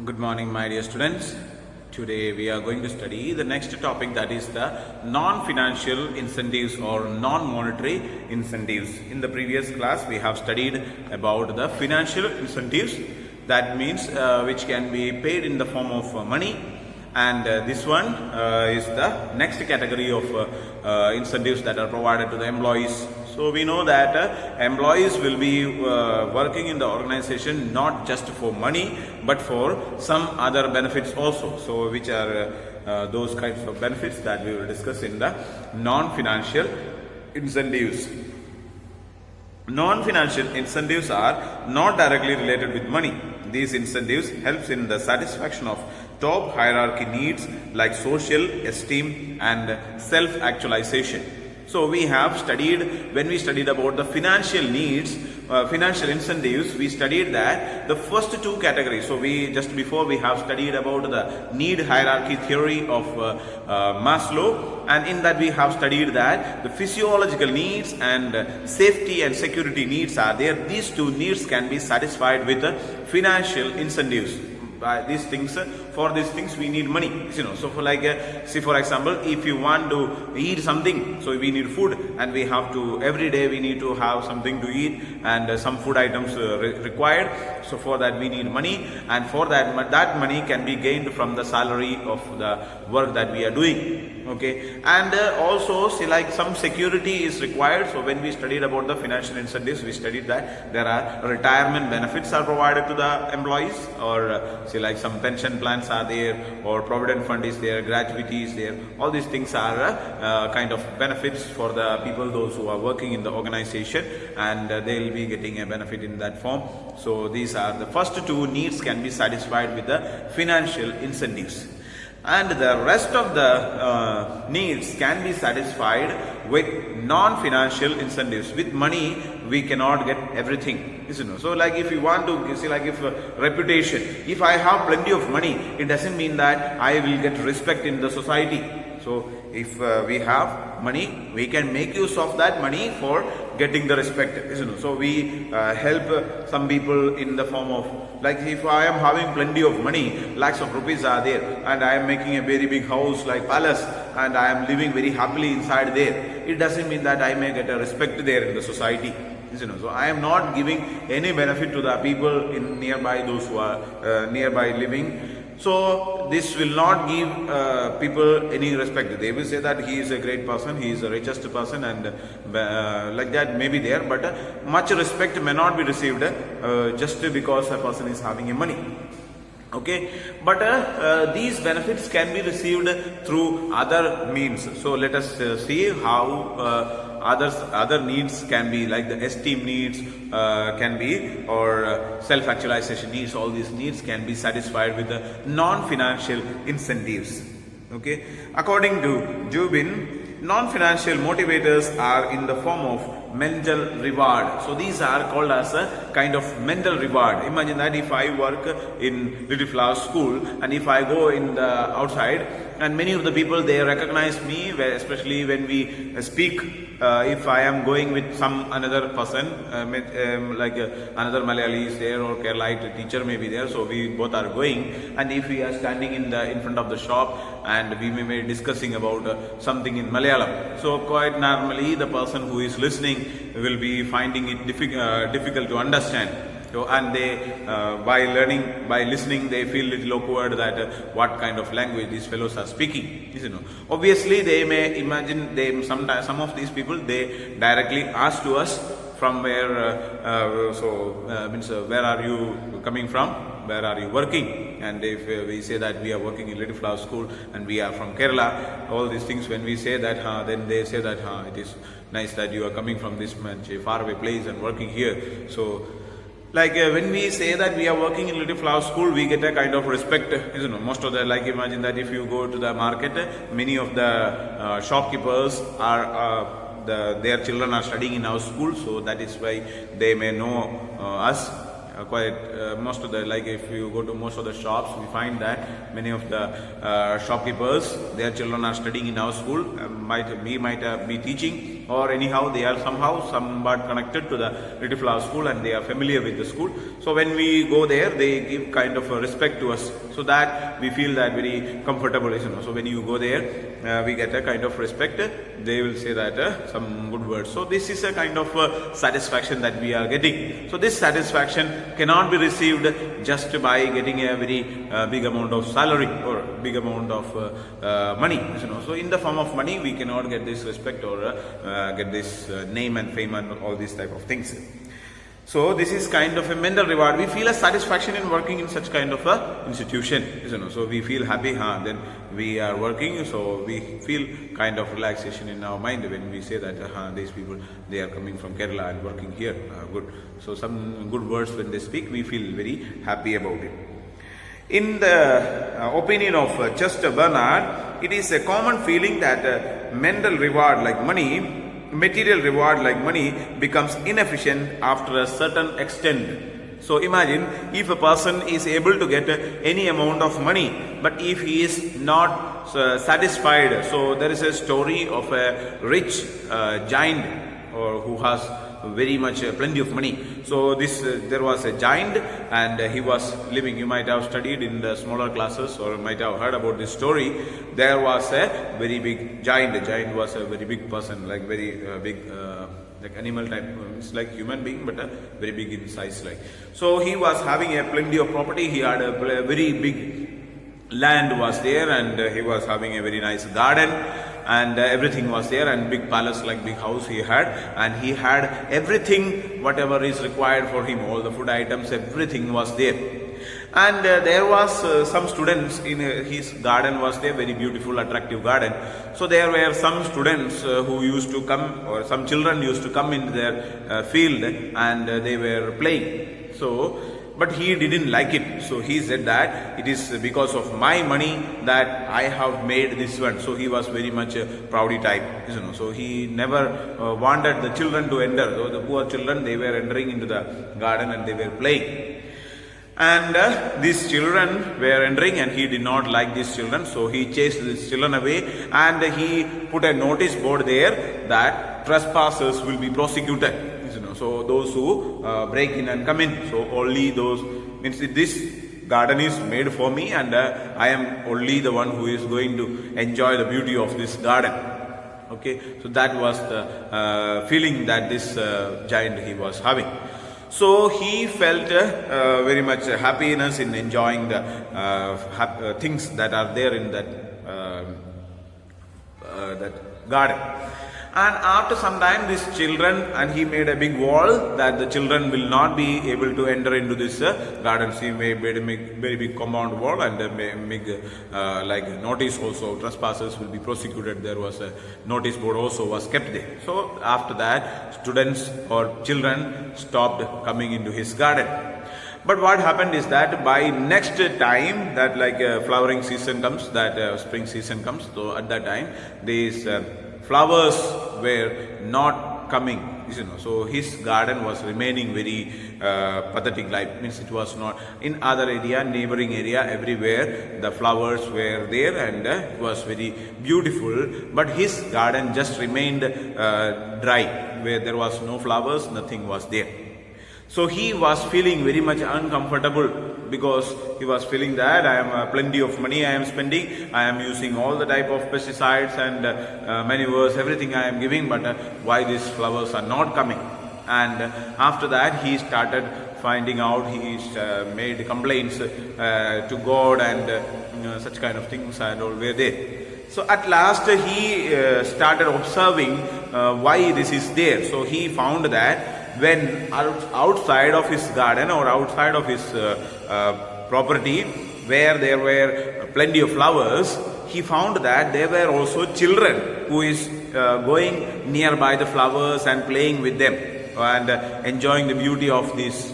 Good morning, my dear students. Today we are going to study the next topic, that is the non-financial incentives or non-monetary incentives. In the previous class we have studied about the financial incentives, that means which can be paid in the form of money, and this one is the next category of incentives that are provided to the employees. So we know that employees will be working in the organization not just for money but for some other benefits also. So which are those kinds of benefits that we will discuss in the non-financial incentives. Non-financial incentives are not directly related with money. These incentives helps in the satisfaction of top hierarchy needs like social esteem and self-actualization. So we have studied, when we studied about the financial needs, financial incentives, we studied that the first two categories. So we just before we have studied about the need hierarchy theory of Maslow, and in that we have studied that the physiological needs and safety and security needs are there. These two needs can be satisfied with financial incentives. These things, for these things we need money, so for like see for example, if you want to eat something, so we need food, and we have to every day we need to have something to eat, and some food items required. So for that we need money, and for that money can be gained from the salary of the work that we are doing. Okay, and also see like some security is required. So when we studied about the financial incentives, we studied that there are retirement benefits are provided to the employees, or see like some pension plans are there, or provident fund is there, gratuity is there. All these things are kind of benefits for the people, those who are working in the organization, and they will be getting a benefit in that form. So these are the first two needs can be satisfied with the financial incentives, and the rest of the needs can be satisfied with non-financial incentives. With money we cannot get everything, so like if you want to see like if reputation, if I have plenty of money, it doesn't mean that I will get respect in the society. So if we have money, we can make use of that money for getting the respect, so we help some people in the form of, like if I am having plenty of money, lakhs of rupees are there, and I am making a very big house like palace, and I am living very happily inside there, it doesn't mean that I may get a respect there in the society. So I am not giving any benefit to the people in nearby, those who are nearby living. So this will not give people any respect. They will say that he is a great person, he is the richest person, and like that may be there, but much respect may not be received just because a person is having a money. Okay, but these benefits can be received through other means. So let us see how other needs can be, like the esteem needs can be, or self-actualization needs. All these needs can be satisfied with the non-financial incentives. Okay, according to Jubin, non-financial motivators are in the form of mental reward. So these are called as a kind of mental reward. Imagine that if I work in Little Flower School, and if I go in the outside, and many of the people, they recognize me, especially when we speak. If I am going with some another person, like another Malayali is there, or Keralite teacher may be there, so we both are going, and if we are standing in front of the shop, and we may be discussing about something in Malayalam, so quite normally the person who is listening will be finding it difficult to understand. So, and they by listening, they feel little awkward that what kind of language these fellows are speaking. Obviously they may imagine, sometimes some of these people, they directly ask to us from where, means where are you coming from, where are you working, and if we say that we are working in Little Flower School and we are from Kerala, all these things, when we say that, then they say that it is nice that you are coming from this much faraway place and working here. So like when we say that we are working in Little Flower School, we get a kind of respect. Most of the, like imagine that if you go to the market, many of the shopkeepers are their children are studying in our school, so that is why they may know us. Most of the, like if you go to most of the shops, we find that many of the shopkeepers, their children are studying in our school. We might be teaching, or anyhow they are somehow somewhat connected to the Little Flower School and they are familiar with the school. So when we go there, they give kind of a respect to us, so that we feel that very comfortable. So when you go there, we get a kind of respect. They will say that some good words. So this is a kind of satisfaction that we are getting. So this satisfaction cannot be received just by getting a very big amount of salary or big amount of money. So in the form of money, we cannot get this respect or get this name and fame and all these type of things. So this is kind of a mental reward. We feel a satisfaction in working in such kind of a institution. So we feel happy, then we are working, so we feel kind of relaxation in our mind when we say that these people, they are coming from Kerala and working here. Good. So some good words when they speak, we feel very happy about it. In the opinion of Chester Bernard, it is a common feeling that mental reward like money, material reward like money, becomes inefficient after a certain extent. So imagine if a person is able to get any amount of money, but if he is not satisfied. So there is a story of a rich giant or who has very much plenty of money. So there was a giant and he was living. You might have studied in the smaller classes or might have heard about this story. There was a very big giant. The giant was a very big person, like very big like animal type. It's like human being, but very big in size. Like, so he was having a plenty of property. He had a very big land was there, and he was having a very nice garden, and everything was there, and big palace, like big house he had, and he had everything whatever is required for him, all the food items, everything was there. And there was some students in his garden was there, very beautiful attractive garden. So there were some students who used to come, or some children used to come into their field, and they were playing. So but he didn't like it. So he said that it is because of my money that I have made this one. So he was very much a proudy type. So he never wanted the children to enter. So the poor children, they were entering into the garden and they were playing. And these children were entering and he did not like these children. So he chased these children away and he put a notice board there that trespassers will be prosecuted. So those who break in and come in, so only those, means this garden is made for me and I am only the one who is going to enjoy the beauty of this garden. Okay, so that was the feeling that this giant he was having. So he felt very much happiness in enjoying the things that are there in that garden. And after some time, these children, and he made a big wall that the children will not be able to enter into this garden. So he made a very big compound wall and make like notice also, trespassers will be prosecuted. There was a notice board also was kept there. So after that, students or children stopped coming into his garden. But what happened is that by next time that like flowering season comes, that spring season comes, so at that time these flowers were not coming, so his garden was remaining very pathetic, like means it was not in other area, neighboring area, everywhere the flowers were there and it was very beautiful, but his garden just remained dry, where there was no flowers, nothing was there. So he was feeling very much uncomfortable because he was feeling that I am plenty of money I am spending, I am using all the type of pesticides and manures, everything I am giving, but why these flowers are not coming? And after that he started finding out, he made complaints to God and such kind of things and all were there. So at last he started observing why this is there. So he found that when outside of his garden or outside of his property where there were plenty of flowers, he found that there were also children who is going nearby the flowers and playing with them and enjoying the beauty of this.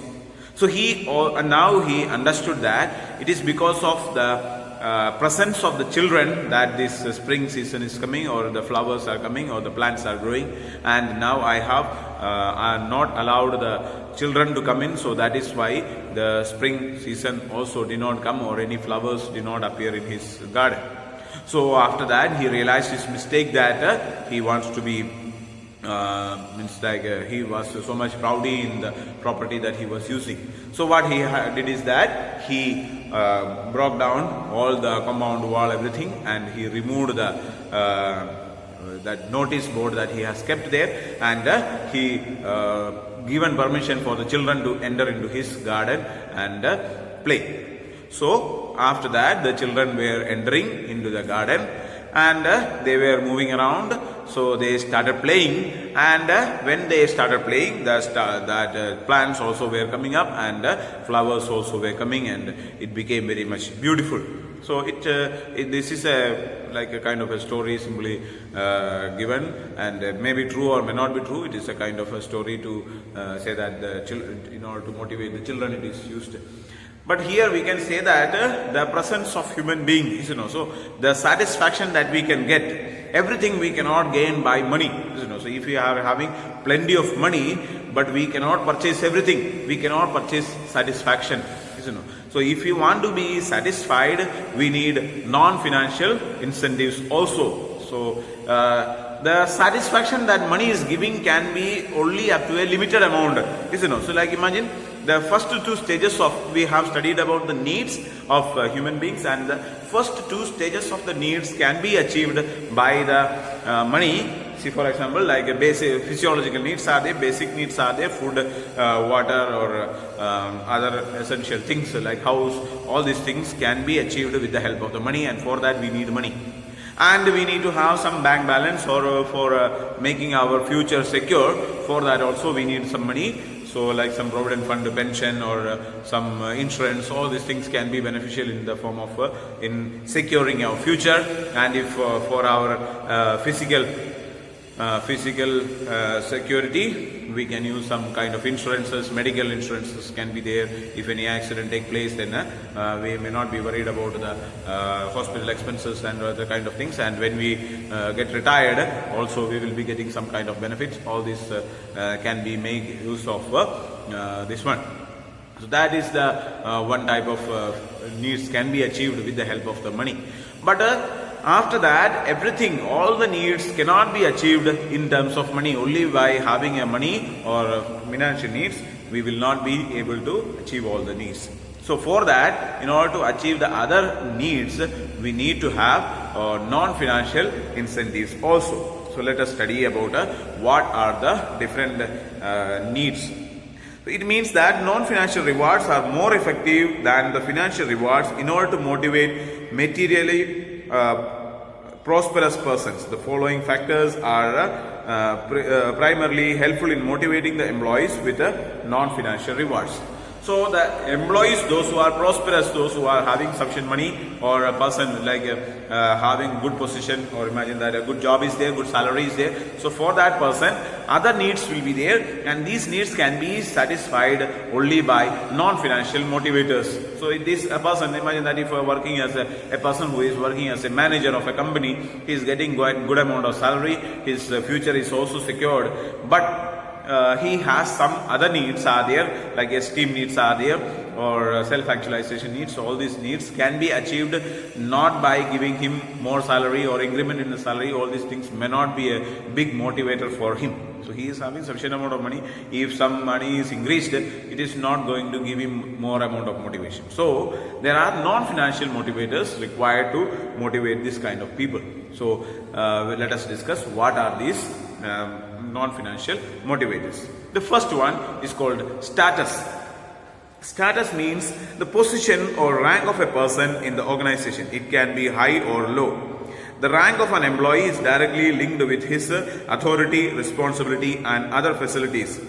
So now he understood that it is because of the presence of the children that this spring season is coming, or the flowers are coming, or the plants are growing, and now I have not allowed the children to come in, so that is why the spring season also did not come, or any flowers did not appear in his garden. So after that he realized his mistake, that he wants to be means like he was so much proudy in the property that he was using. So what he did is that he broke down all the compound wall, everything, and he removed the that notice board that he has kept there, and he given permission for the children to enter into his garden and play. So after that, the children were entering into the garden, and they were moving around. So they started playing, and when they started playing, plants also were coming up, and flowers also were coming, and it became very much beautiful. So this is like a kind of a story simply given, and may be true or may not be true. It is a kind of a story to say that the children, in order to motivate the children, it is used. But here we can say that the presence of human beings, so the satisfaction that we can get, everything we cannot gain by money, So if we are having plenty of money, but we cannot purchase everything, we cannot purchase satisfaction, So if we want to be satisfied, we need non-financial incentives also. So the satisfaction that money is giving can be only up to a limited amount, So like imagine the first two stages of, we have studied about the needs of human beings, and the first two stages of the needs can be achieved by the money. See, for example, like a basic physiological needs are there, basic needs are there, food, water, or other essential things like house. All these things can be achieved with the help of the money, and for that we need money. And we need to have some bank balance, or for making our future secure. For that also we need some money. So like some provident fund, pension, or some insurance, all these things can be beneficial in the form of in securing our future. And if for our physical security, we can use some kind of insurances. Medical insurances can be there. If any accident take place, then we may not be worried about the hospital expenses and other kind of things. And when we get retired, also we will be getting some kind of benefits. All this can be made use of this one. So that is the one type of needs can be achieved with the help of the money. But after that, everything, all the needs cannot be achieved in terms of money. Only by having a money or financial needs, we will not be able to achieve all the needs. So for that, in order to achieve the other needs, we need to have non-financial incentives also. So let us study about what are the different needs. It means that non-financial rewards are more effective than the financial rewards in order to motivate materially prosperous persons. The following factors are primarily helpful in motivating the employees with non-financial rewards. So the employees, those who are prosperous, those who are having sufficient money, or a person like having good position, or imagine that a good job is there, good salary is there. So for that person, other needs will be there, and these needs can be satisfied only by non-financial motivators. So it is a person, imagine that if working as a person who is working as a manager of a company, he is getting good amount of salary, his future is also secured, but he has some other needs are there, like esteem needs are there, or self-actualization needs. So all these needs can be achieved not by giving him more salary or increment in the salary. All these things may not be a big motivator for him. So he is having sufficient amount of money. If some money is increased, it is not going to give him more amount of motivation. So there are non-financial motivators required to motivate this kind of people. So let us discuss what are these non-financial motivators. The first one is called status. Status means the position or rank of a person in the organization. It can be high or low. The rank of an employee is directly linked with his authority, responsibility, and other facilities.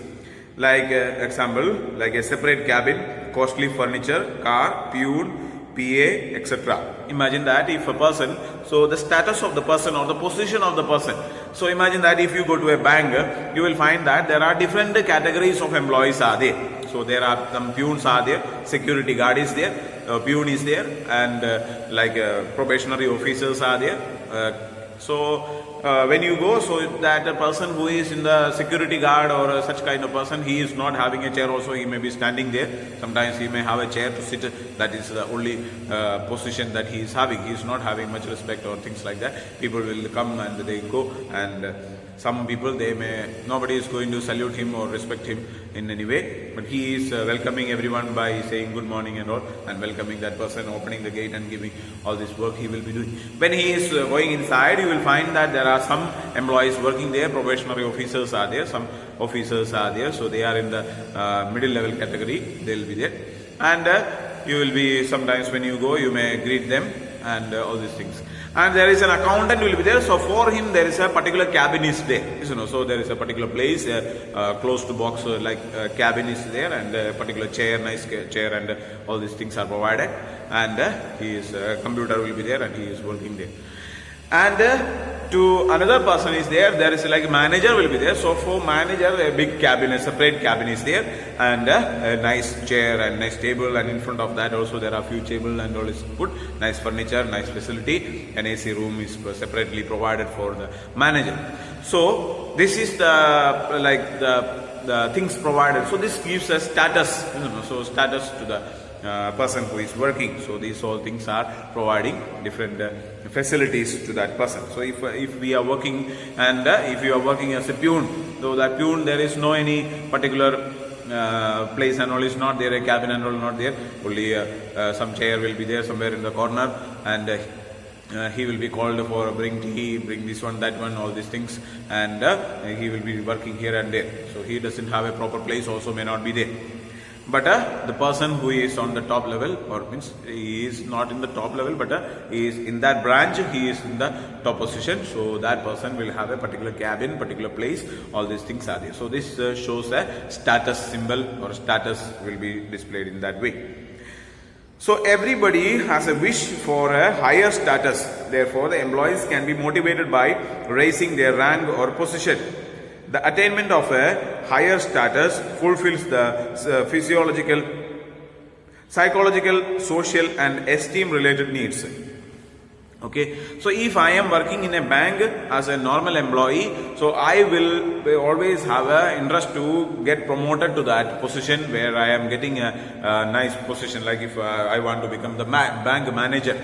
Like example, like a separate cabin, costly furniture, car, peon, PA, etc. Imagine that if a person, so the status of the person or the position of the person. So imagine that if you go to a bank, you will find that there are different categories of employees are there. So there are some peons are there, security guard is there, peon is there, and probationary officers are there. When you go, so that a person who is in the security guard or such kind of person, he is not having a chair also, he may be standing there. Sometimes he may have a chair to sit, that is the only position that he is having. He is not having much respect or things like that. People will come and they go, and some people, nobody is going to salute him or respect him in any way, but he is welcoming everyone by saying good morning and all, and welcoming that person, opening the gate and giving all this work he will be doing. When he is going inside, you will find that there are some employees working there, probationary officers are there, some officers are there, so they are in the middle level category, they will be there. And you will be, sometimes when you go, you may greet them and all these things. And there is an accountant will be there, so for him there is a particular cabin is there, so there is a particular place, closed box cabin is there, and a particular chair, nice chair, and all these things are provided, and his computer will be there and he is working there. And to another person is there is like manager will be there. So for manager, a big cabin, a separate cabin is there, and a nice chair and nice table, and in front of that also there are few table and all is good, nice furniture, nice facility. An AC room is separately provided for the manager. So this is the things provided. So this gives a status, so status to the person who is working. So these all things are providing different facilities to that person. So if we are working, and if you are working as a peon, though that peon there is no any particular place and all is not there, a cabin and all not there, only some chair will be there somewhere in the corner, and he will be called for bring tea, bring this one, that one, all these things, and he will be working here and there. So he doesn't have a proper place, also may not be there. But the person who is on the top level, or means he is not in the top level, but he is in that branch, he is in the top position. So that person will have a particular cabin, particular place, all these things are there. So this shows a status symbol, or status will be displayed in that way. So everybody has a wish for a higher status. Therefore, the employees can be motivated by raising their rank or position. The attainment of a higher status fulfills the physiological, psychological, social and esteem related needs. Okay, so if I am working in a bank as a normal employee, so I will always have an interest to get promoted to that position where I am getting a nice position. Like if I want to become the bank manager,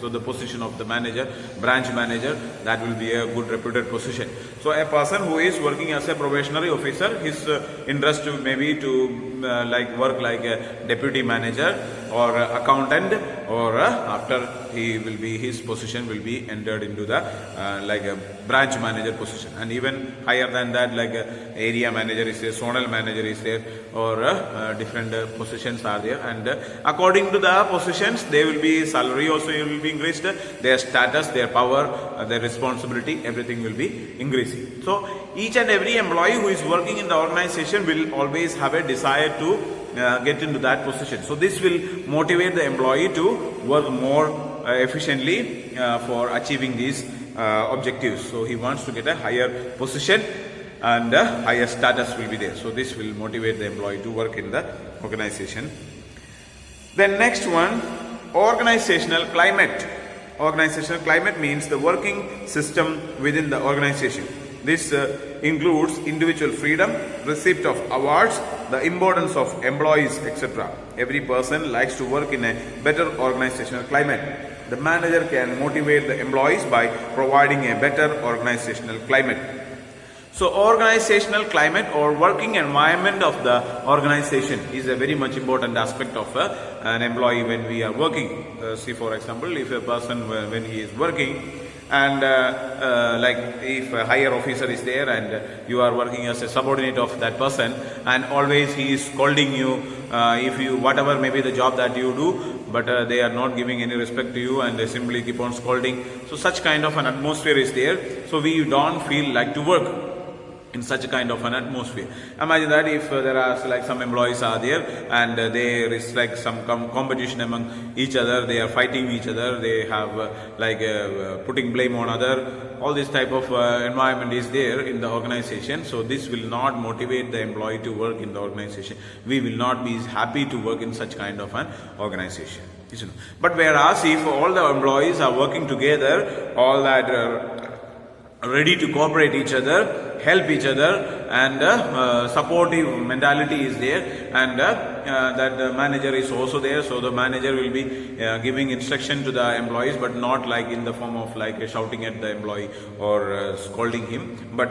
so the position of the manager, branch manager, that will be a good reputed position. So a person who is working as a probationary officer, his interest maybe to work like a deputy manager or accountant, or after he will be, his position will be entered into the like a branch manager position, and even higher than that, like area manager is there, zonal manager is there, or different positions are there, and according to the positions there will be salary also will be increased, their status, their power, their responsibility, everything will be increasing. So each and every employee who is working in the organization will always have a desire to get into that position. So this will motivate the employee to work more efficiently for achieving these objectives. So he wants to get a higher position, and higher status will be there. So this will motivate the employee to work in the organization. Then next one, organizational climate. Organizational climate means the working system within the organization. This includes individual freedom, receipt of awards, the importance of employees, etc. Every person likes to work in a better organizational climate. The manager can motivate the employees by providing a better organizational climate. So organizational climate or working environment of the organization is a very much important aspect of an employee when we are working. See, for example, if a person when he is working, and like if a higher officer is there and you are working as a subordinate of that person, and always he is scolding you, if you whatever may be the job that you do, but they are not giving any respect to you and they simply keep on scolding. So such kind of an atmosphere is there. So we don't feel like to work in such a kind of an atmosphere. Imagine that if there are like some employees are there, and there is like some competition among each other, they are fighting each other, they have putting blame on other, all this type of environment is there in the organization. So this will not motivate the employee to work in the organization. We will not be happy to work in such kind of an organization. But whereas if all the employees are working together, all that ready to cooperate each other, help each other, and supportive mentality is there, and that the manager is also there. So the manager will be giving instruction to the employees, but not like in the form of like shouting at the employee or scolding him, but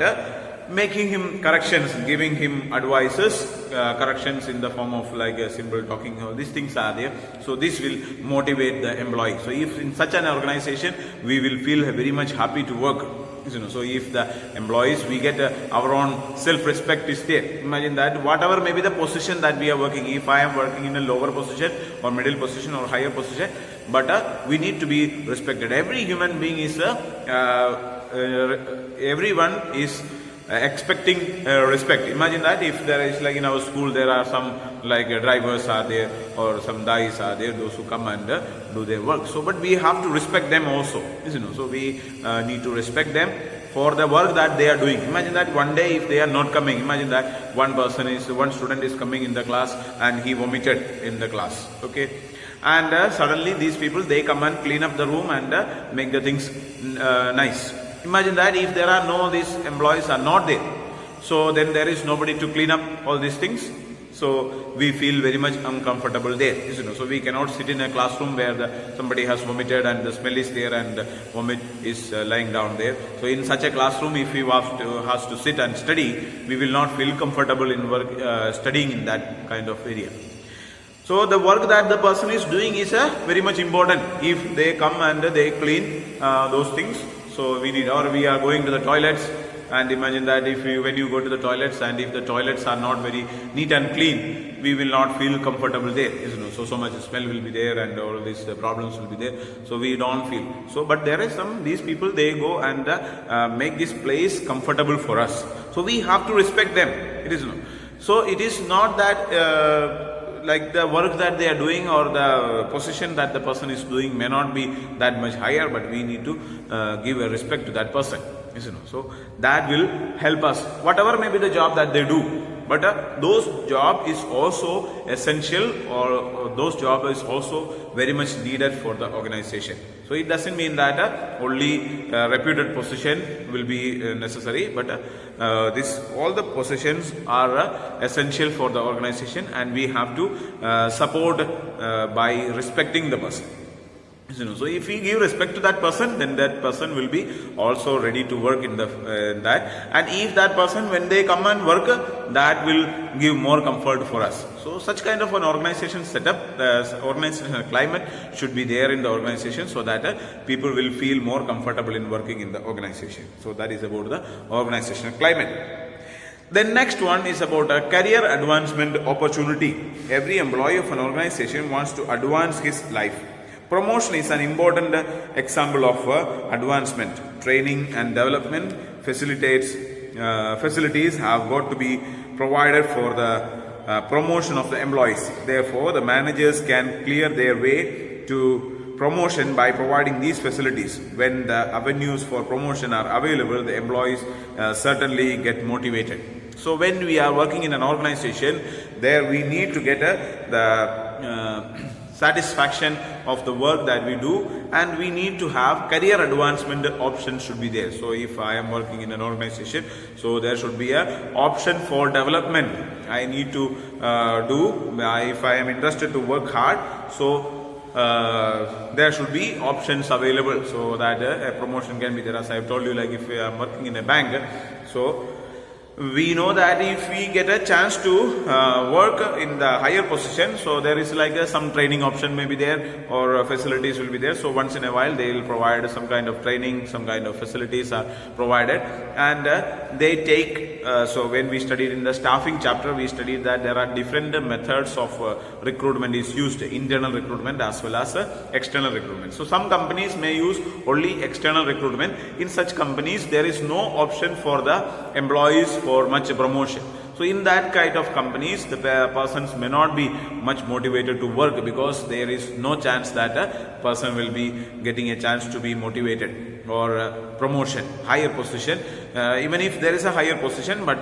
making him corrections, giving him advices, corrections in the form of like a simple talking. These things are there. So this will motivate the employee. So if in such an organization, we will feel very much happy to work. So if the employees, we get our own self-respect is there. Imagine that whatever may be the position that we are working, if I am working in a lower position or middle position or higher position, but we need to be respected. Every human being is everyone is expecting respect. Imagine that if there is like in our school there are some like drivers are there or some guys are there, those who come and do their work. So but we have to respect them also. So we need to respect them for the work that they are doing. Imagine that one day if they are not coming, imagine that one student is coming in the class and he vomited in the class, okay, and suddenly these people, they come and clean up the room and make the things nice. Imagine that if there are these employees are not there, so then there is nobody to clean up all these things. So we feel very much uncomfortable there. So we cannot sit in a classroom where somebody has vomited and the smell is there and the vomit is lying down there. So in such a classroom, if we has to sit and study, we will not feel comfortable in work studying in that kind of area. So the work that the person is doing is very much important. If they come and they clean those things, so we need, or we are going to the toilets, and imagine that if when you go to the toilets and if the toilets are not very neat and clean, we will not feel comfortable there. So much smell will be there and all these problems will be there. So we don't feel. So but there is these people, they go and make this place comfortable for us. So we have to respect them. So it is not that like the work that they are doing or the position that the person is doing may not be that much higher, but we need to give a respect to that person. So that will help us, whatever may be the job that they do. But those job is also essential, or those job is also very much needed for the organization. So it doesn't mean that only reputed position will be necessary, but all the positions are essential for the organization, and we have to support by respecting the person. So if we give respect to that person, then that person will be also ready to work in that. And if that person, when they come and work, that will give more comfort for us. So such kind of an organization setup, the organizational climate should be there in the organization, so that people will feel more comfortable in working in the organization. So that is about the organizational climate. The next one is about a career advancement opportunity. Every employee of an organization wants to advance his life. Promotion is an important example of advancement. Training and development facilities have got to be provided for the promotion of the employees. Therefore, the managers can clear their way to promotion by providing these facilities. When the avenues for promotion are available, the employees certainly get motivated. So when we are working in an organization, there we need to get the satisfaction of the work that we do, and we need to have career advancement options should be there. So if I am working in an organization, so there should be a option for development. I need to if I am interested to work hard, so there should be options available, so that a promotion can be there. As I have told you, like if I am working in a bank, so we know that if we get a chance to work in the higher position, so there is like some training option may be there, or facilities will be there. So once in a while they will provide some kind of training, some kind of facilities are provided, and they take so when we studied in the staffing chapter, we studied that there are different methods of recruitment is used, internal recruitment as well as external recruitment. So some companies may use only external recruitment. In such companies, there is no option for the employees for much promotion. So in that kind of companies, the persons may not be much motivated to work, because there is no chance that a person will be getting a chance to be motivated or promotion, higher position. Even if there is a higher position, but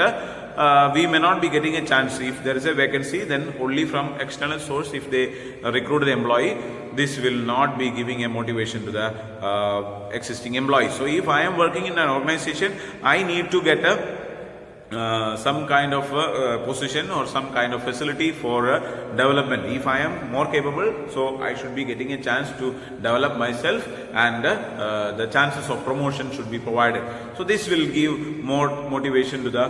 we may not be getting a chance. If there is a vacancy, then only from external source, if they recruit the employee, this will not be giving a motivation to the existing employee. So if I am working in an organization, I need to get a some kind of position or some kind of facility for development. If I am more capable, so I should be getting a chance to develop myself, and the chances of promotion should be provided. So this will give more motivation to the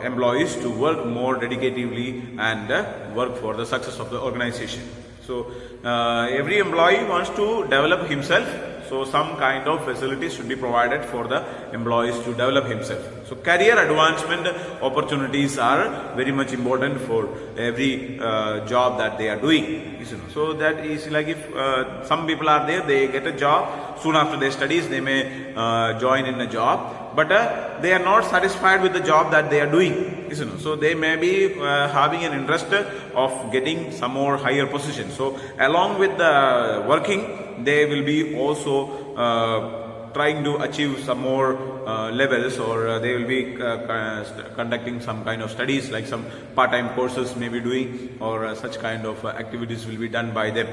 employees to work more dedicatively and work for the success of the organization. So every employee wants to develop himself, so some kind of facilities should be provided for the employees to develop himself. So career advancement opportunities are very much important for every job that they are doing. So that is like if some people are there, they get a job, soon after their studies they may join in a job, but they are not satisfied with the job that they are doing. So they may be having an interest of getting some more higher position. So along with the working, they will be also trying to achieve some more levels, or they will be conducting some kind of studies, like some part-time courses may be doing, or such kind of activities will be done by them.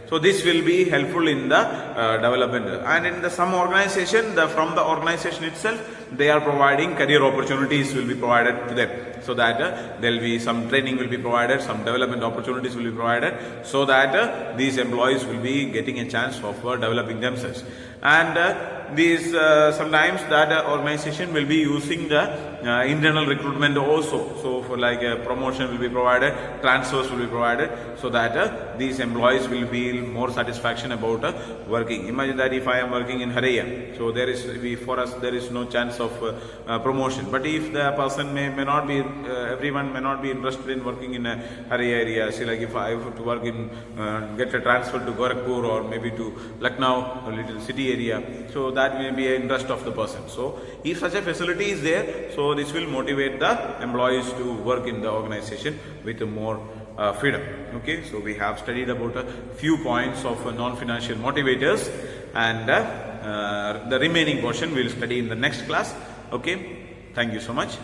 So this will be helpful in the development. And in the some organization, from the organization itself, they are providing career opportunities will be provided to them, so that there will be some training will be provided, some development opportunities will be provided, so that these employees will be getting a chance of developing themselves. And these sometimes that organization will be using the internal recruitment also. So for like promotion will be provided, transfers will be provided, so that these employees will feel more satisfaction about working. Imagine that if I am working in Haraya, so there is for us there is no chance of promotion. But if the person may not be, everyone may not be interested in working in a Haraya area. See, like if I have to work in get a transfer to Gorakhpur or maybe to Lucknow, a little city area, so that may be an interest of the person. So if such a facility is there, so this will motivate the employees to work in the organization with more freedom. Okay, so we have studied about a few points of non-financial motivators, and the remaining portion we will study in the next class. Okay, thank you so much.